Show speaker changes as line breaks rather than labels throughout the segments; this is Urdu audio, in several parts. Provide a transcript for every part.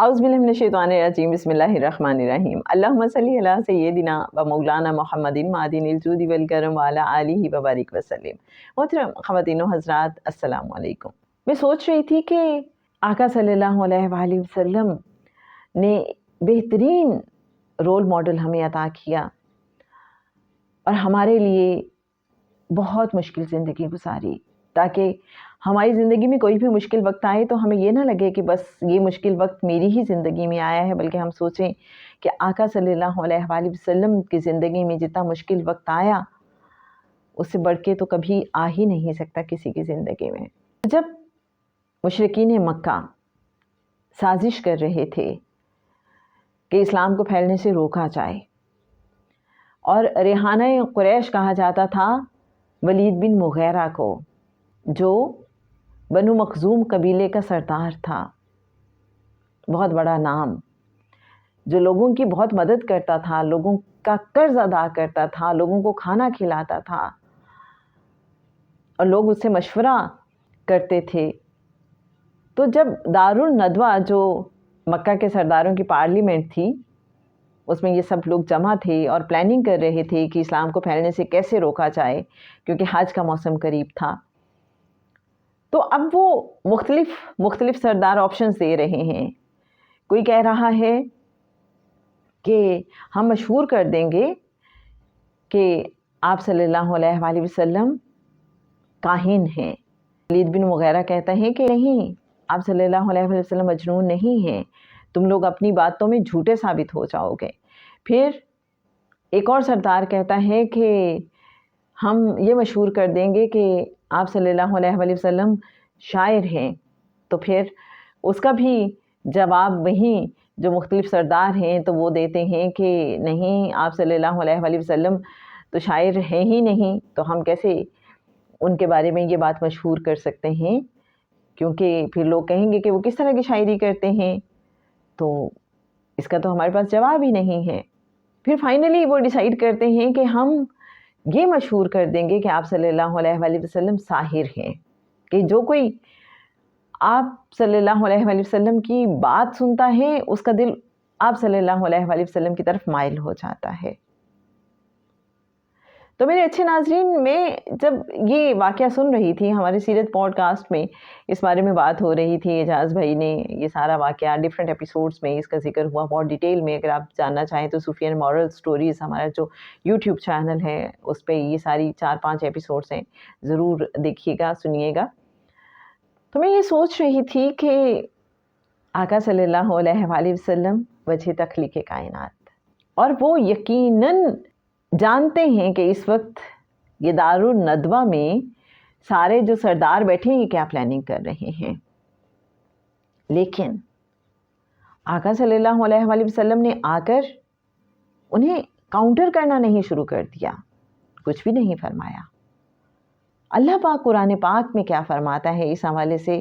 اعوذ باللہ من الشیطان الرجیم، بسم اللہ الرحمن الرحیم۔ اللہم صلی علی سیدنا و مولانا محمد معدن الجود والکرم وعلی آلہ وبارک وسلم۔ محترم خواتین و حضرات، السلام علیکم۔ میں سوچ رہی تھی کہ آقا صلی اللہ علیہ وآلہ وسلم نے بہترین رول ماڈل ہمیں عطا کیا اور ہمارے لیے بہت مشکل زندگی گزاری، تاکہ ہماری زندگی میں کوئی بھی مشکل وقت آئے تو ہمیں یہ نہ لگے کہ بس یہ مشکل وقت میری ہی زندگی میں آیا ہے، بلکہ ہم سوچیں کہ آقا صلی اللہ علیہ وآلہ وسلم کی زندگی میں جتنا مشکل وقت آیا اس سے بڑھ کے تو کبھی آ ہی نہیں سکتا کسی کی زندگی میں۔ جب مشرکین مکہ سازش کر رہے تھے کہ اسلام کو پھیلنے سے روکا جائے، اور ریحانہ قریش کہا جاتا تھا ولید بن مغیرہ کو، جو بنو مخزوم قبیلے کا سردار تھا، بہت بڑا نام، جو لوگوں کی بہت مدد کرتا تھا، لوگوں کا قرض ادا کرتا تھا، لوگوں کو کھانا کھلاتا تھا، اور لوگ اس سے مشورہ کرتے تھے۔ تو جب دارالندوہ، جو مکہ کے سرداروں کی پارلیمنٹ تھی، اس میں یہ سب لوگ جمع تھے اور پلاننگ کر رہے تھے کہ اسلام کو پھیلنے سے کیسے روکا جائے، کیونکہ حج کا موسم قریب تھا۔ تو اب وہ مختلف سردار آپشنز دے رہے ہیں۔ کوئی کہہ رہا ہے کہ ہم مشہور کر دیں گے کہ آپ صلی اللہ علیہ وآلہ وسلم کاہن ہیں۔ ولید بن مغیرہ کہتا ہے کہ نہیں، آپ صلی اللہ علیہ وآلہ وسلم مجنون نہیں ہیں، تم لوگ اپنی باتوں میں جھوٹے ثابت ہو جاؤ گے۔ پھر ایک اور سردار کہتا ہے کہ ہم یہ مشہور کر دیں گے کہ آپ صلی اللہ علیہ وآلہ وسلم شاعر ہیں۔ تو پھر اس کا بھی جواب وہیں جو مختلف سردار ہیں تو وہ دیتے ہیں کہ نہیں، آپ صلی اللہ علیہ وآلہ وسلم تو شاعر ہیں ہی نہیں، تو ہم کیسے ان کے بارے میں یہ بات مشہور کر سکتے ہیں، کیونکہ پھر لوگ کہیں گے کہ وہ کس طرح کی شاعری کرتے ہیں، تو اس کا تو ہمارے پاس جواب ہی نہیں ہے۔ پھر فائنلی وہ ڈیسائیڈ کرتے ہیں کہ ہم یہ مشہور کر دیں گے کہ آپ صلی اللہ علیہ وآلہ وسلم ساحر ہیں، کہ جو کوئی آپ صلی اللہ علیہ وآلہ وسلم کی بات سنتا ہے اس کا دل آپ صلی اللہ علیہ وآلہ وسلم کی طرف مائل ہو جاتا ہے۔ تو میرے اچھے ناظرین، میں جب یہ واقعہ سن رہی تھی، ہمارے سیرت پوڈ کاسٹ میں اس بارے میں بات ہو رہی تھی، اعجاز بھائی نے یہ سارا واقعہ ڈیفرنٹ ایپیسوڈز میں اس کا ذکر ہوا بہت ڈیٹیل میں۔ اگر آپ جاننا چاہیں تو صوفیہ مورل سٹوریز ہمارا جو یوٹیوب چینل ہے اس پہ یہ ساری 4-5 ایپیسوڈز ہیں، ضرور دیکھیے گا، سنیے گا۔ تو میں یہ سوچ رہی تھی کہ آقا صلی اللہ علیہ وآلہ وسلم وجہ تخلیق کائنات، اور وہ یقیناً جانتے ہیں کہ اس وقت یہ دارالندوہ میں سارے جو سردار بیٹھے ہیں یہ کیا پلاننگ کر رہے ہیں، لیکن آقا صلی اللہ علیہ وآلہ وسلم نے آ کر انہیں کاؤنٹر کرنا نہیں شروع کر دیا، کچھ بھی نہیں فرمایا۔ اللہ پاک قرآن پاک میں کیا فرماتا ہے اس حوالے سے،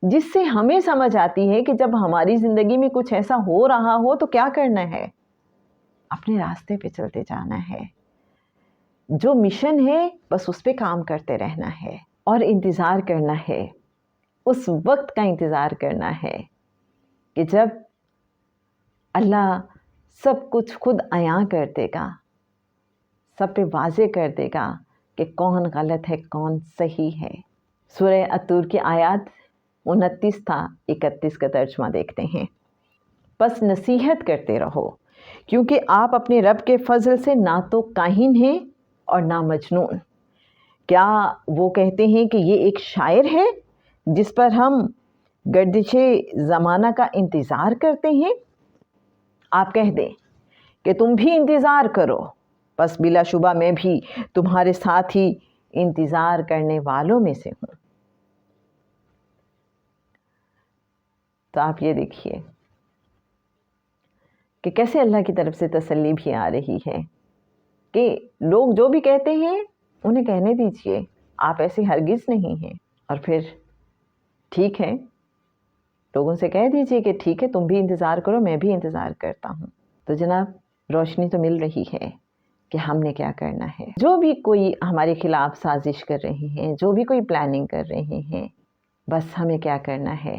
جس سے ہمیں سمجھ آتی ہے کہ جب ہماری زندگی میں کچھ ایسا ہو رہا ہو تو کیا کرنا ہے، اپنے راستے پہ چلتے جانا ہے، جو مشن ہے بس اس پہ کام کرتے رہنا ہے، اور انتظار کرنا ہے، اس وقت کا انتظار کرنا ہے کہ جب اللہ سب کچھ خود عیاں کر دے گا، سب پہ واضح کر دے گا کہ کون غلط ہے کون صحیح ہے۔ سورہ الطور کی آیات 29 تا 31 کا ترجمہ دیکھتے ہیں۔ بس نصیحت کرتے رہو، کیونکہ آپ اپنے رب کے فضل سے نہ تو کاہن ہیں اور نہ مجنون۔ کیا وہ کہتے ہیں کہ یہ ایک شاعر ہے جس پر ہم گردش زمانہ کا انتظار کرتے ہیں؟ آپ کہہ دیں کہ تم بھی انتظار کرو، بس بلا شبہ میں بھی تمہارے ساتھ ہی انتظار کرنے والوں میں سے ہوں۔ تو آپ یہ دیکھیے کہ کیسے اللہ کی طرف سے تسلی بھی آ رہی ہے کہ لوگ جو بھی کہتے ہیں انہیں کہنے دیجئے، آپ ایسے ہرگز نہیں ہیں۔ اور پھر ٹھیک ہے، لوگوں سے کہہ دیجئے کہ ٹھیک ہے، تم بھی انتظار کرو، میں بھی انتظار کرتا ہوں۔ تو جناب روشنی تو مل رہی ہے کہ ہم نے کیا کرنا ہے۔ جو بھی کوئی ہمارے خلاف سازش کر رہے ہیں، جو بھی کوئی پلاننگ کر رہے ہیں، بس ہمیں کیا کرنا ہے،